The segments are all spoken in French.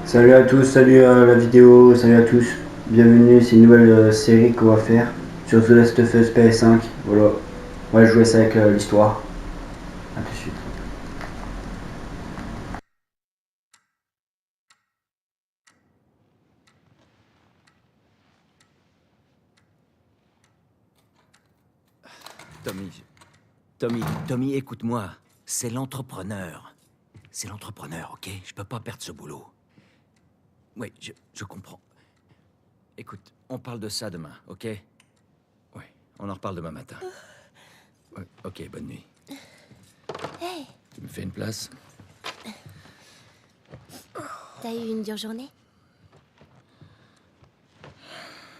Salut à tous, salut à la vidéo, salut à tous. Bienvenue, c'est une nouvelle série qu'on va faire sur The Last of Us PS5. Voilà, on va jouer ça avec l'histoire. A tout de suite. Tommy, écoute-moi. C'est l'entrepreneur. C'est l'entrepreneur, ok? Je peux pas perdre ce boulot. Oui, je comprends. Écoute, on parle de ça demain, ok? Oui, on en reparle demain matin. Ouais, ok, bonne nuit. Hey, Tu me fais une place? t'as eu une dure journée?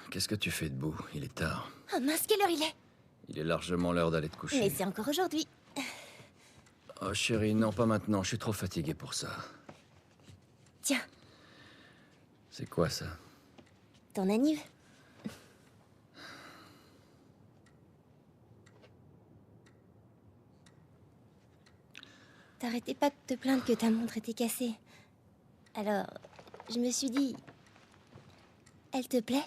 Qu'est-ce que tu fais debout? Il est tard. Oh mince, quelle heure il est? Il est largement l'heure d'aller te coucher. Mais c'est encore aujourd'hui. Oh chérie, non, pas maintenant. Je suis trop fatigué pour ça. Tiens, C'est quoi ça? ton anniv. T'arrêtais pas de te plaindre que ta montre était cassée. Alors, je me suis dit... Elle te plaît?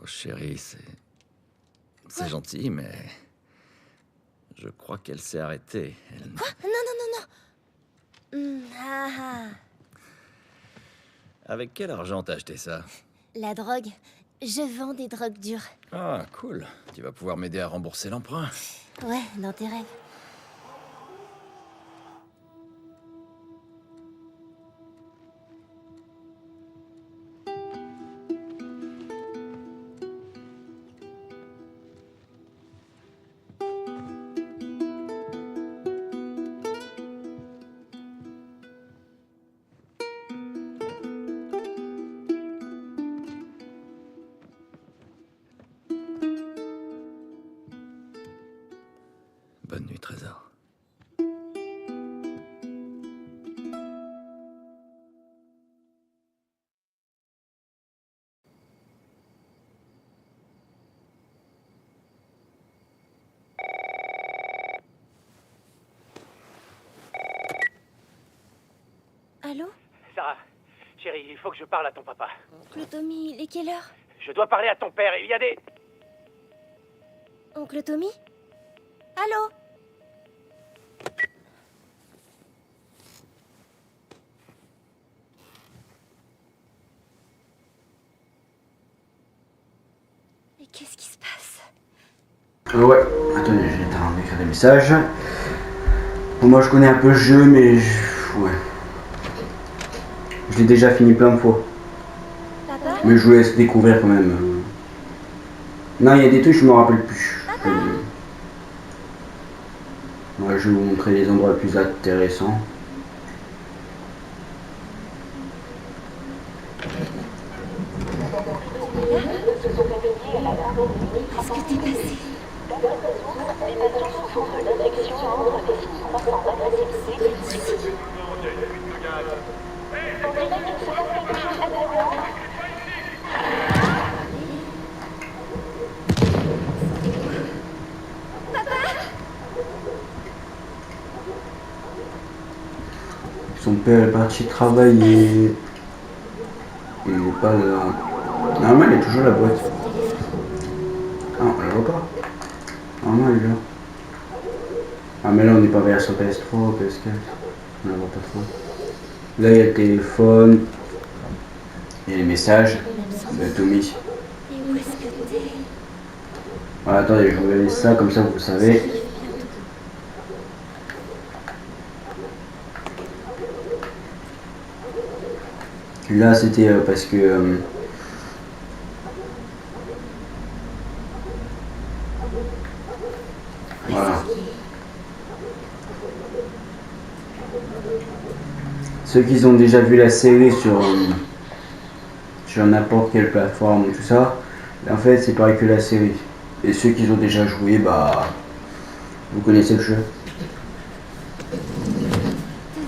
Oh chérie, c'est gentil, mais... Je crois qu'elle s'est arrêtée. Quoi? Non, non, non, non. Ah ah. Avec quel argent t'as acheté ça? La drogue. Je vends des drogues dures. Ah, cool. Tu vas pouvoir m'aider à rembourser l'emprunt. Ouais, dans tes rêves. Bonne nuit, Trésor. Allô? Sarah, chérie, il faut que je parle à ton papa. Oncle Tommy, il est quelle heure? Je dois parler à ton père. Il y a des... Oncle Tommy? Allô? Mais qu'est-ce qui se passe? Ouais, attendez, je vais t'en écrire des messages. Bon, moi je connais un peu le jeu, mais ouais. Je l'ai déjà fini plein de fois. Papa? Mais je vous laisse découvrir quand même. Non, il y a des trucs, je me rappelle plus. Ouais, je vais vous montrer les endroits les plus intéressants. Qu'est-ce que t'es passé? Son père est parti travailler. Il n'est pas là. Normalement, il est toujours la boîte. Ah, on la voit pas. Normalement, elle est là. Ah, mais là, on n'est pas vers son PS3 ou PS4. On la voit pas trop. Là, il y a le téléphone. Il y a les messages de Tommy. Et où est-ce que t'es? Voilà, attendez, je vais regarder ça, comme ça, vous savez. Là, c'était parce que... voilà. Ceux qui ont déjà vu la série sur n'importe quelle plateforme ou tout ça, en fait, c'est pareil que la série. Et ceux qui ont déjà joué, bah... Vous connaissez le jeu. Te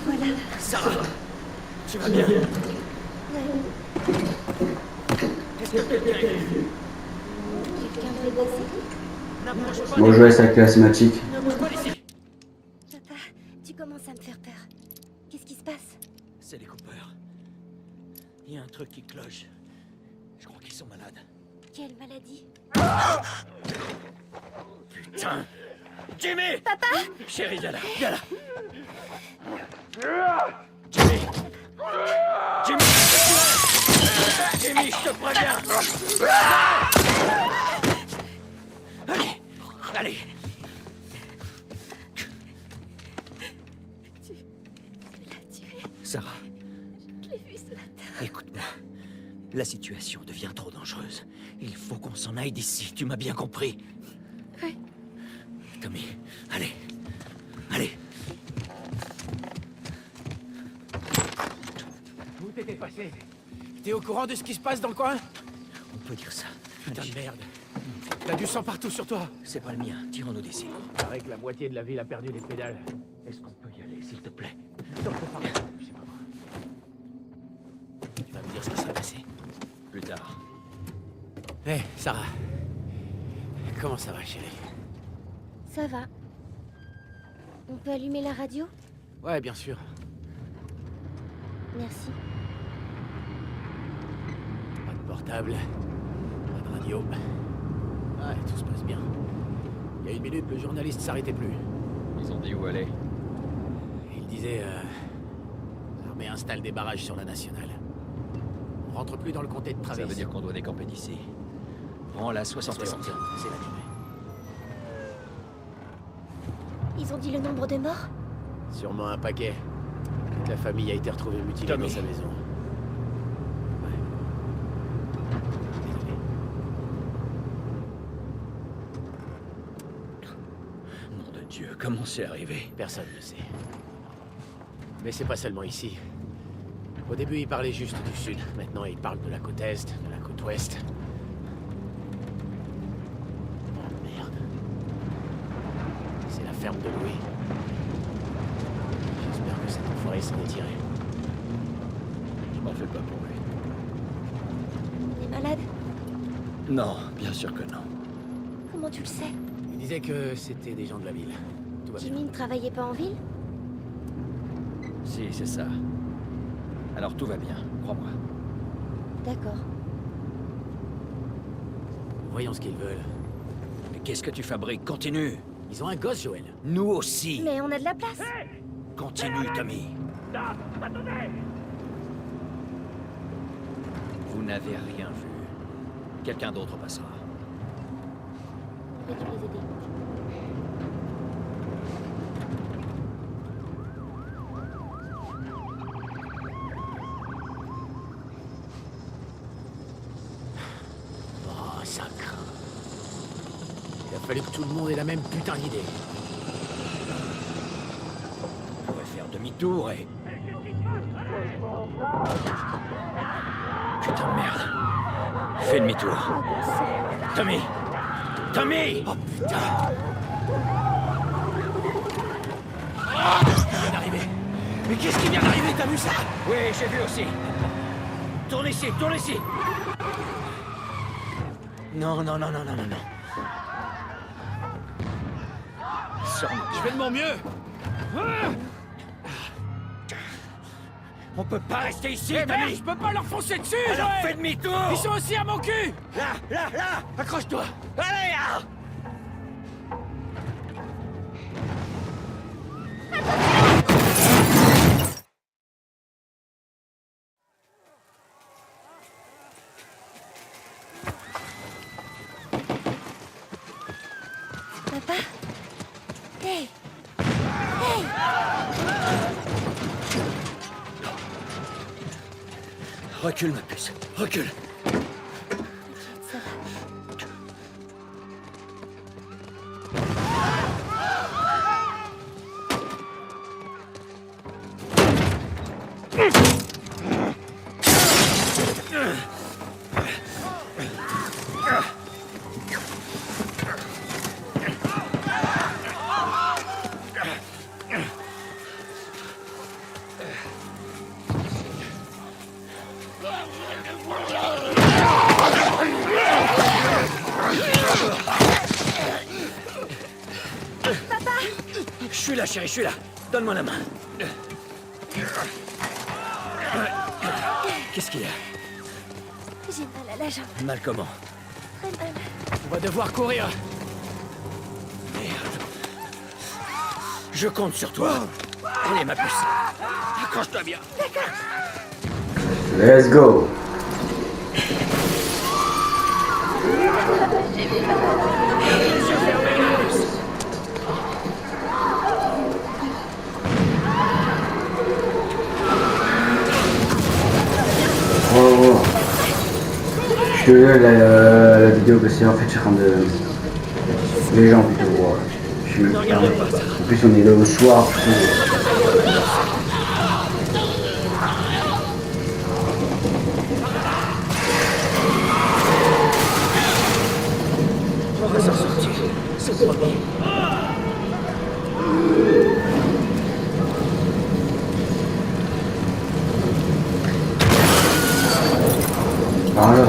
voilà. Sarah! Tu vas bien? Quelqu'un t'est passé? Moi, je reste avec la thématique. Papa, tu commences à me faire peur. Qu'est-ce qui se passe? C'est les coupeurs. Il y a un truc qui cloche. Je crois qu'ils sont malades. Quelle maladie? Putain! Jimmy! Papa! Chérie, viens là, viens là! Jimmy! Jimmy! Jimmy, je te préviens! Allez! Allez! Tu l'as tué. Sarah, Je l'ai vu sur la terre. écoute-moi. La situation devient trop dangereuse. Il faut qu'on s'en aille d'ici, tu m'as bien compris. Oui. Tommy, allez. Allez. Où t'étais passé? T'es au courant de ce qui se passe dans le coin? On peut dire ça. Putain Allez. de merde. T'as du sang partout sur toi. C'est pas le mien, tirons-nous d'ici. Paraît que la moitié de la ville a perdu les pédales. Est-ce qu'on peut y aller, s'il te plaît? T'en fais pas. Je sais pas moi. Tu vas me dire ce qui s'est passé. Plus tard. Hé, Sarah. Comment ça va, chérie? Ça va. On peut allumer la radio? Ouais, bien sûr. Merci. Pas de portable. Pas de radio. Ouais, tout se passe bien. Il y a une minute, le journaliste s'arrêtait plus. Ils ont dit où aller. Il disait... L'armée installe des barrages sur la nationale. On rentre plus dans le comté de Travis. Ça veut dire qu'on doit décamper d'ici. Prends la 71. 61, c'est la durée. Ils ont dit le nombre de morts? Sûrement un paquet. Toute la famille a été retrouvée mutilée Tommy. dans sa maison. Ouais. Désolé. Nom de Dieu, comment c'est arrivé? Personne ne sait. Mais c'est pas seulement ici. Au début, il parlait juste du sud. Maintenant, il parle de la côte est, de la côte ouest. Oh merde. C'est la ferme de Louis. J'espère que cet enfoiré s'en est tiré. Je m'en fais pas pour lui. On est malade? Non, bien sûr que non. Comment tu le sais? Il disait que c'était des gens de la ville. Tout va bien. Jimmy ne travaillait pas en ville? Si, c'est ça. Alors tout va bien, crois-moi. D'accord. Voyons ce qu'ils veulent. Mais qu'est-ce que tu fabriques? Continue. Ils ont un gosse, Joël. Nous aussi. Mais on a de la place. Continue, Tommy. Vous n'avez rien vu. Quelqu'un d'autre passera. On aurait dû les aider. Oh, ça craint. Il a fallu que tout le monde ait la même putain d'idée. On pourrait faire demi-tour et... Putain de merde. Fais demi-tour. Tommy! Tommy! Oh putain! Qu'est-ce qui vient d'arriver? Mais qu'est-ce qui vient d'arriver? T'as vu ça? Oui, j'ai vu aussi. Tourne ici, tourne ici. Non, non, non, non, non, non, non. Sors-moi. Je fais de mon mieux! On peut pas rester ici, Eh merde, Tommy. je peux pas leur foncer dessus, Alors Joël! fais demi-tour. Ils sont aussi à mon cul! Là, là, là. Accroche-toi! Allez, ah. Papa? Hey! Hey! Recule, ma puce. Recule. Ça va. Je suis là, chérie, je suis là. Donne-moi la main. Qu'est-ce qu'il y a? J'ai mal à la jambe. Mal comment? Très mal. On va devoir courir. Merde. Je compte sur toi. Allez, ma puce. Accroche-toi bien. Let's go. Oh. Je te laisse la vidéo parce que en fait je suis en train de... Les gens plutôt. Je suis même pas... En plus on est là au soir. On va s'en sortir. C'est promis. Par là.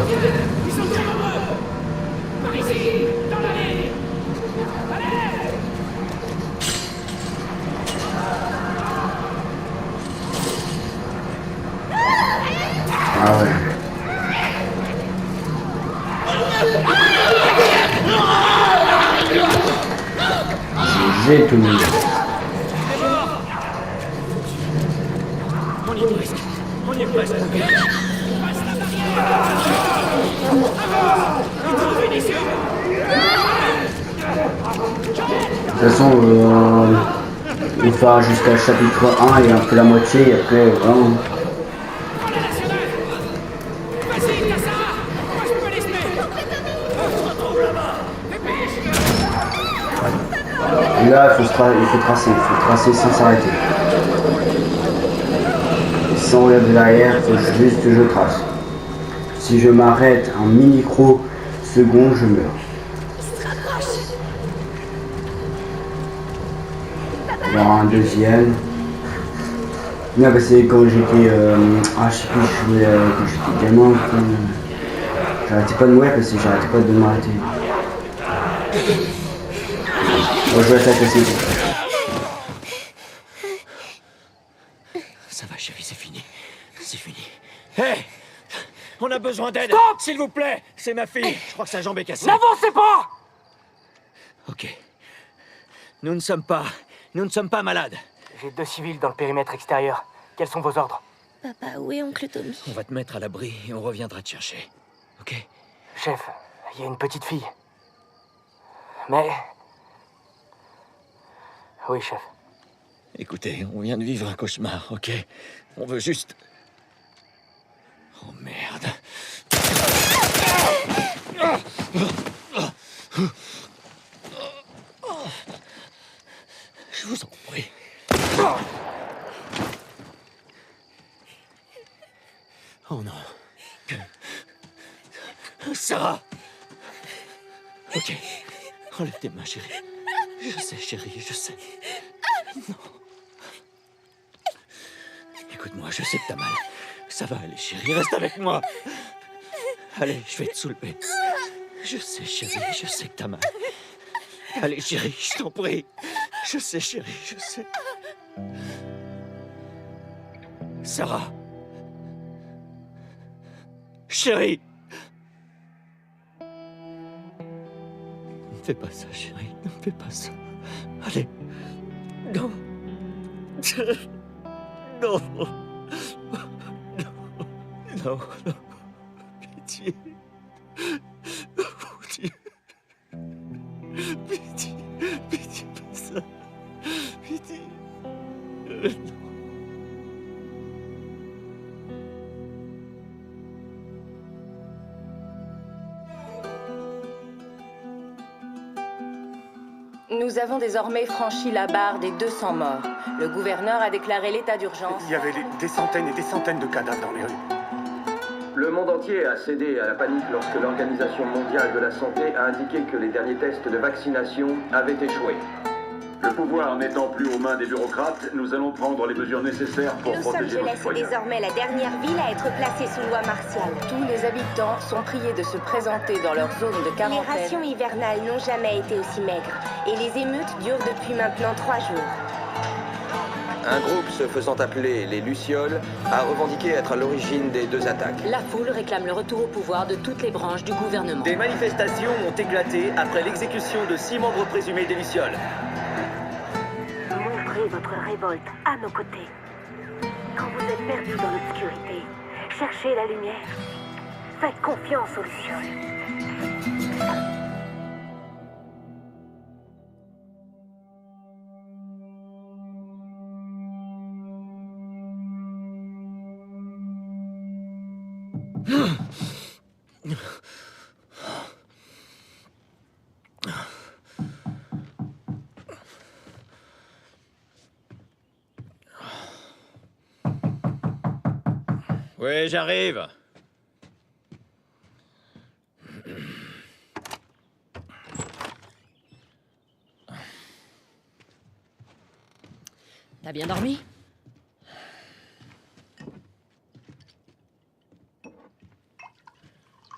Ah ouais. J'ai tout mis. On y est presque. On y est presque. De toute façon, on fera jusqu'à chapitre 1 et un peu la moitié, et après, vraiment. Et là, il faut tracer sans s'arrêter. Et sans regarder derrière, il faut juste que je trace. Si je m'arrête un micro-seconde, je meurs. Il y aura un deuxième. Non, parce que quand j'étais... je sais plus, je jouais quand j'étais gamin. J'arrêtais pas de mourir parce que j'arrêtais pas de m'arrêter. Moi, je vais attaquer aussi. Ça va, chérie, c'est fini. C'est fini. Hé! On a besoin d'aide! Stop! S'il vous plaît! C'est ma fille! Je crois que sa jambe est cassée. N'avancez pas! Ok. Nous ne sommes pas malades. J'ai 2 civils dans le périmètre extérieur. Quels sont vos ordres? Papa, où est oncle Tommy? On va te mettre à l'abri et on reviendra te chercher. Ok? Chef, il y a une petite fille. Mais... Oui, chef. Écoutez, on vient de vivre un cauchemar, ok? On veut juste... Oh merde. Je vous en prie. Oh non. Sarah! Ok. Enlève tes mains, chérie. Je sais, chérie, je sais. Non. Écoute-moi, je sais que t'as mal. Ça va aller, chérie, reste avec moi. Allez, je vais te soulever. Je sais, chérie, je sais que t'as mal. Allez, chérie, je t'en prie. Je sais, chérie, je sais. Sarah. Chérie. Ne fais pas ça, chérie. Ne fais pas ça. Allez. Non. Non. Non, non. Pitié. Mon Dieu. Pitié. Pitié, pas ça. Pitié. Non. Nous avons désormais franchi la barre des 200 morts. Le gouverneur a déclaré l'état d'urgence. Il y avait des centaines et des centaines de cadavres dans les rues. Le monde entier a cédé à la panique lorsque l'Organisation mondiale de la santé a indiqué que les derniers tests de vaccination avaient échoué. Le pouvoir n'étant plus aux mains des bureaucrates, nous allons prendre les mesures nécessaires pour Los protéger nos Angeles est citoyens. désormais la dernière ville à être placée sous loi martiale. Tous les habitants sont priés de se présenter dans leur zone de Les quarantaine. rations hivernales n'ont jamais été aussi maigres. Et les émeutes durent depuis maintenant 3 jours. Un groupe se faisant appeler les Lucioles a revendiqué être à l'origine des 2 attaques. La foule réclame le retour au pouvoir de toutes les branches du gouvernement. Des manifestations ont éclaté après l'exécution de 6 membres présumés des Lucioles. Montrez votre révolte à nos côtés. Quand vous êtes perdus dans l'obscurité, cherchez la lumière. Faites confiance aux Lucioles. Oui, j'arrive. T'as bien dormi?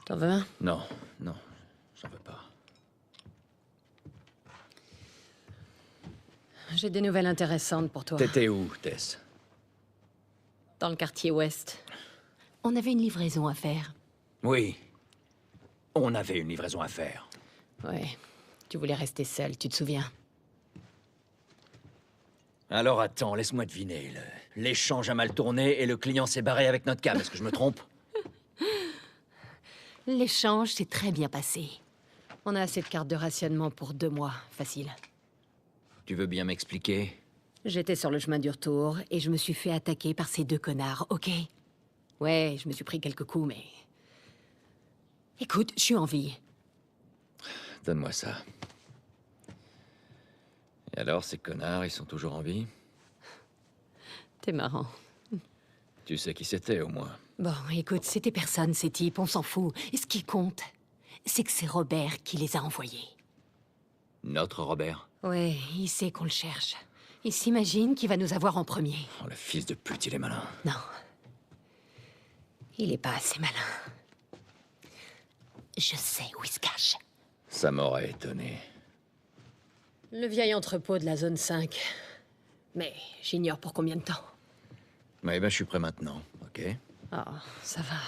T'en veux un? Non, non, j'en veux pas. J'ai des nouvelles intéressantes pour toi. T'étais où, Tess? Dans le quartier ouest. On avait une livraison à faire. Oui. On avait une livraison à faire. Ouais. Tu voulais rester seul, tu te souviens? Alors attends, laisse-moi deviner. L'échange a mal tourné et le client s'est barré avec notre cam. Est-ce que je me trompe? L'échange s'est très bien passé. On a assez de cartes de rationnement pour 2 mois. Facile. Tu veux bien m'expliquer? J'étais sur le chemin du retour et je me suis fait attaquer par ces 2 connards, ok? Ouais, je me suis pris quelques coups, mais... Écoute, je suis en vie. Donne-moi ça. Et alors, ces connards, ils sont toujours en vie? T'es marrant. Tu sais qui c'était, au moins. Bon, écoute, c'était personne, ces types, on s'en fout. Et ce qui compte, c'est que c'est Robert qui les a envoyés. Notre Robert? Ouais, il sait qu'on le cherche. Il s'imagine qu'il va nous avoir en premier. Oh, le fils de pute, il est malin. Non. Il est pas assez malin. Je sais où il se cache. Ça m'aurait étonné. Le vieil entrepôt de la zone 5. Mais j'ignore pour combien de temps. Eh ben, je suis prêt maintenant, ok? Oh, ça va.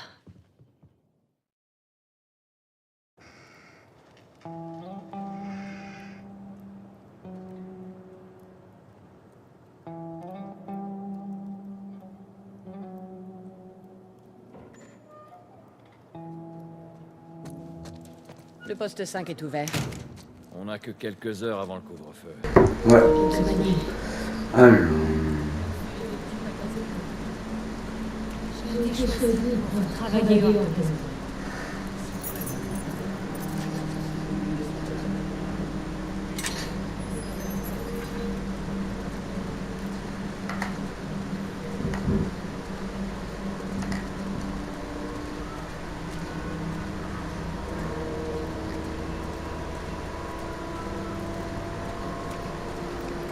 Le poste 5 est ouvert. On n'a que quelques heures avant le couvre-feu. Ouais. Alors... Travailler en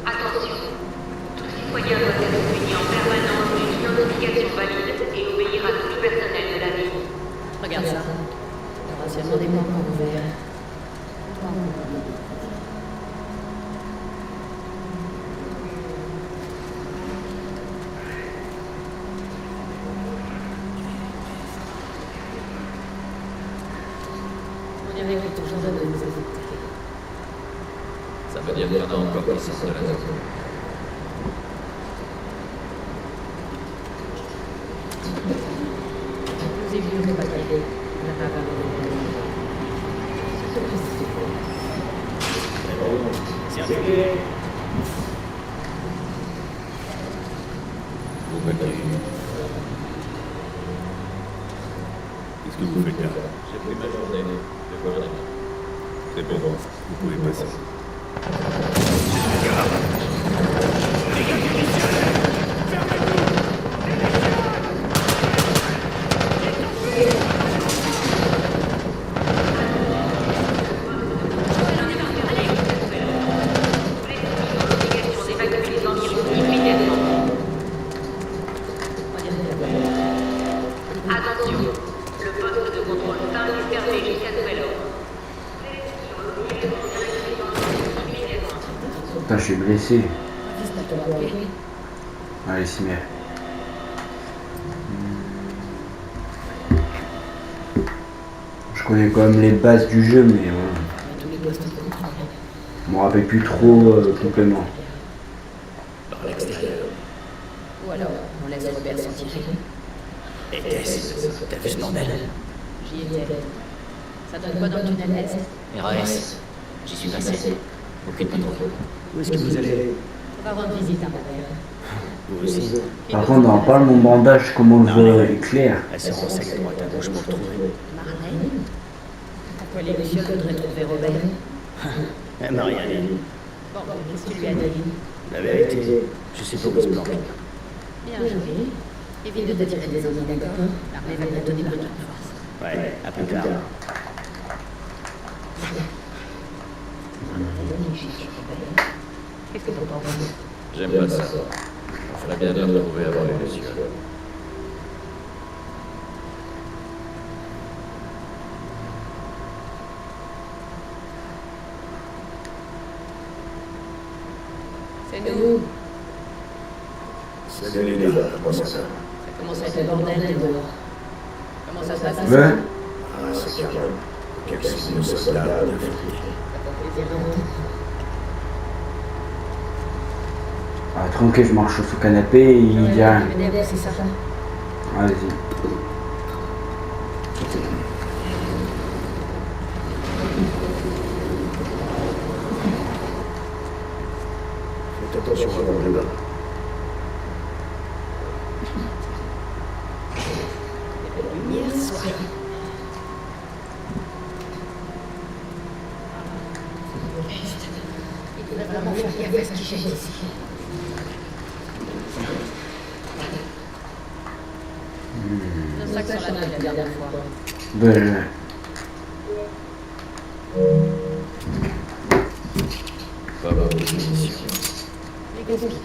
Attention, tout citoyen doit être muni en permanence d'une identification valide et obéir à tout le personnel de la ville. Regarde ça. Le rationnement des banques est ouvert. On dirait qu'il est toujours de nous écouter. Ça veut dire qu'il y en a encore qui sortent de la zone. Nous évions de batailler. On n'a pas abandonné. Vous battez. Qu'est-ce que vous faites là? J'ai pris ma journée. Je vois un ami. C'est bon, vous pouvez passer. Attention, le poste de contrôle 5 est fermé jusqu'à nouvel ordre. Putain, je suis blessé. Allez, s'y met. Je connais quand même les bases du jeu, mais je m'en rappelle plus trop complètement. Par l'extérieur. Ou alors, on laisse Robert s'en tirer. Et Tess, t'as vu ce bordel? J'y étais. Ça donne quoi dans le tunnel Est? RAS. J'y suis passé. Aucune patrouille. Où est-ce que vous allez? On va rendre visite à ma mère. Vous aussi. Par contre, on parle mon bandage, comment on le veut éclair. Elle se renseigne à droite à gauche pour le trouver. Marlène? Pourquoi les Lucioles voudraient trouver Robert? Elle m'a rien dit. Bon, qu'est-ce que tu lui as dit? La vérité, je sais pas où il se planque. Bien joué. Évite de t'attirer des ennuis, d'accord? L'armée va bientôt débarquer en force. Ouais, à plus tard. Qu'est-ce que t'en penses? J'aime pas ça. On ferait bien de le retrouver avant les Lucioles. C'est nous. Salut les gars, comment ça va? Ça commence à être le bordel dehors. Comment ça se passe? Ouais. Ah, c'est calme. Quelques signes de soldats bien faits. Ah, tranquille, je marche sur le canapé et il dit rien. C'est ça. Vas-y. Faites attention à vous, les gars. Lumière soir. Il devrait vraiment faire gaffe à ce qui jette ici. C'est ça que sur la note la dernière fois. Ben, Pas bonne définition. Les gaspilles.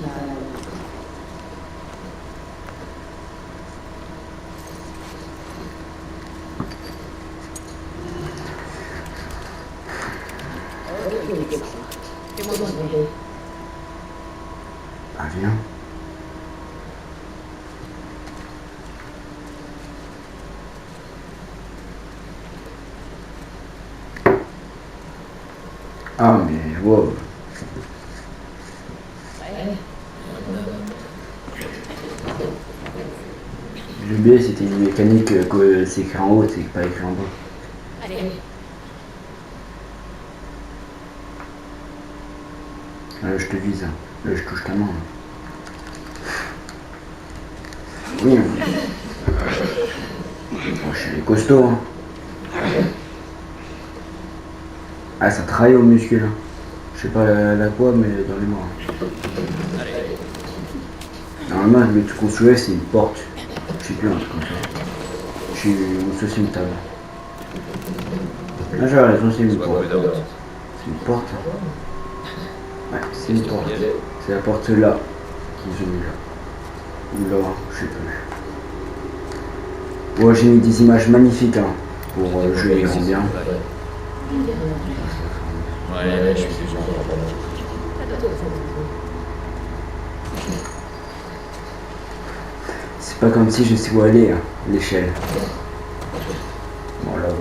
Fais-moi demander. ah, viens. Ah, mais wow. J'ai oublié, c'était une mécanique que c'est écrit en haut, c'est pas écrit en bas. Allez. Là, je te vise. Là, je touche ta main. Oui. Oh, je suis costaud. Hein. Ah, ça travaille au muscle. Hein. Je sais pas la quoi, mais dans les bras. Normalement, le truc qu'on soulève, c'est une porte. Je sais plus, un truc comme ça. Je suis c'est une table. Ah, j'ai raison, c'est une porte. C'est une porte. Ouais, c'est une porte. C'est la porte là. Qui est là. Ou là, je sais plus. Bon, j'ai mis des images magnifiques hein, pour jouer les rend bien. Ouais, je suis déjà C'est pas comme si je sais où aller, hein, l'échelle. Bon, là, de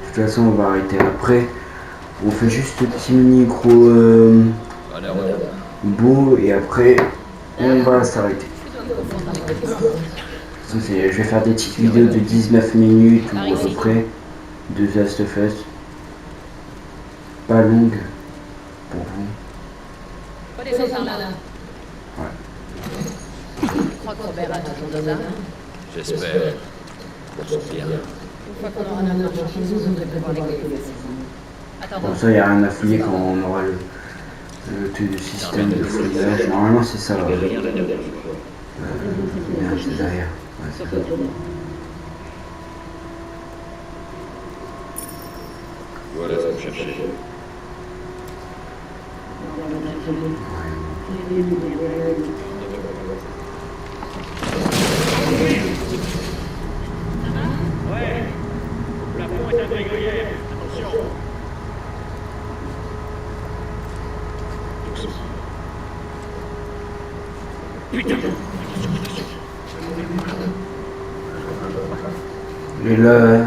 toute façon, on va arrêter après. On fait juste un petit micro beau et après, on va s'arrêter. Je vais faire des petites vidéos de 19 minutes ou à peu près de The Last of Us. Pas longue pour vous. Faut descendre par là. Ouais. Tu crois que Robert a toujours des armes? J'espère. Pour sortir. Une fois qu'on aura notre marchandise, vous devrez prévoir les clés. Attends. Pour ça, il n'y a rien à fouiller quand on aura le système de fouillage. Normalement, c'est ça. Merde, c'est derrière. Ouais, c'est ça. Voilà ce que vous cherchez. Et là...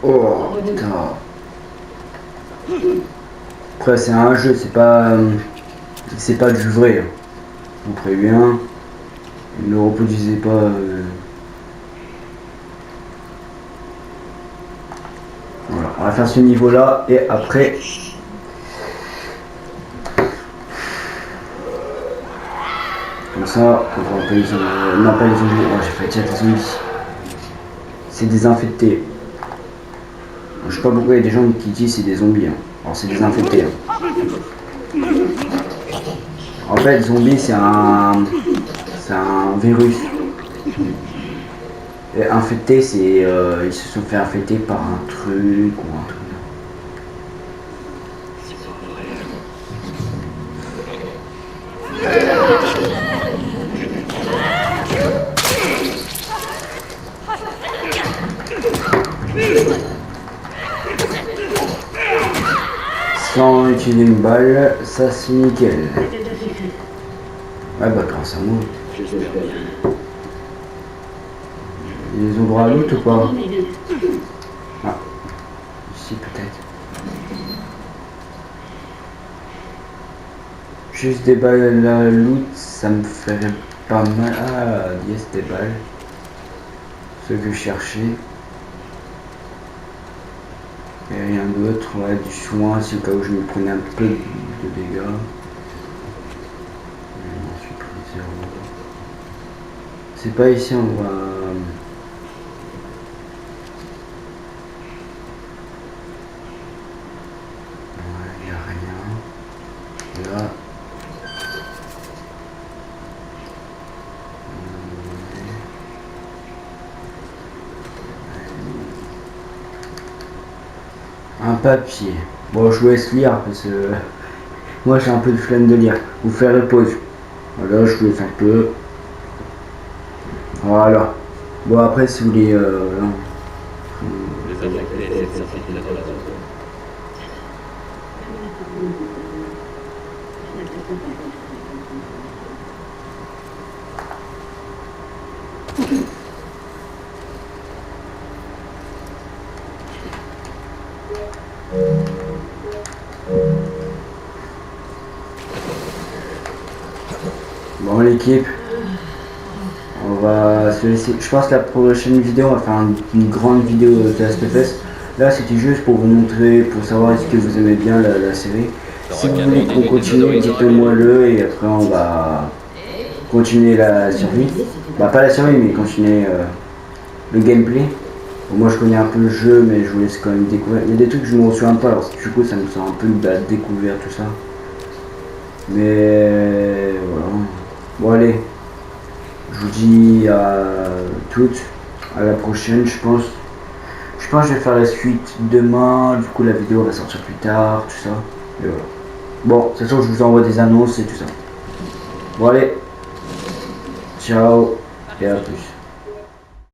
Oh putain. Après c'est un jeu, c'est pas du vrai. Hein. Je vous préviens. Ne reproduisez pas. Voilà, on va faire ce niveau là et après. Comme ça, on va appeler les zombies. Non pas les zombies, oh, j'ai fait déjà des zombies. C'est des infectés. Je sais pas pourquoi il y a des gens qui disent c'est des zombies. Hein. Alors c'est des infectés. Hein. En fait, zombie c'est un virus. Et infecté c'est ils se sont fait infecter par un truc ou un truc. Sans utiliser une balle, ça c'est nickel. Ouais bah grâce à moi. Ils ont droit à loot ou pas? Ah, ici peut-être. Juste des balles à loot, ça me ferait pas mal. Ah, yes, des balles. Ce que je cherchais. Et rien d'autre, ouais, du soin, c'est au cas où je me prenais un peu de dégâts. Je m'en suis pris 0. C'est pas ici, on va... Ouais, y a rien. Là... Un papier. Bon, je vous laisse lire parce que moi j'ai un peu de flemme de lire. Vous ferez pause. Voilà, je vous laisse un peu. Voilà. Bon, après, si vous voulez. Bon l'équipe, on va se laisser. Je pense que la prochaine vidéo, on va faire une grande vidéo de Last of Us. Là c'était juste pour vous montrer, pour savoir est-ce que vous aimez bien la série. Si vous voulez qu'on continue, dites-moi le et après on va continuer la survie. Bah pas la survie mais continuer le gameplay. Bon, moi je connais un peu le jeu mais je vous laisse quand même découvrir. Il y a des trucs que je me souviens pas alors du coup ça me sent un peu découvert tout ça. Mais voilà. Bon allez, je vous dis à toutes, à la prochaine je pense. Je pense que je vais faire la suite demain, du coup la vidéo va sortir plus tard, tout ça. Et voilà. Bon, de toute façon je vous envoie des annonces et tout ça. Bon allez, ciao et à plus.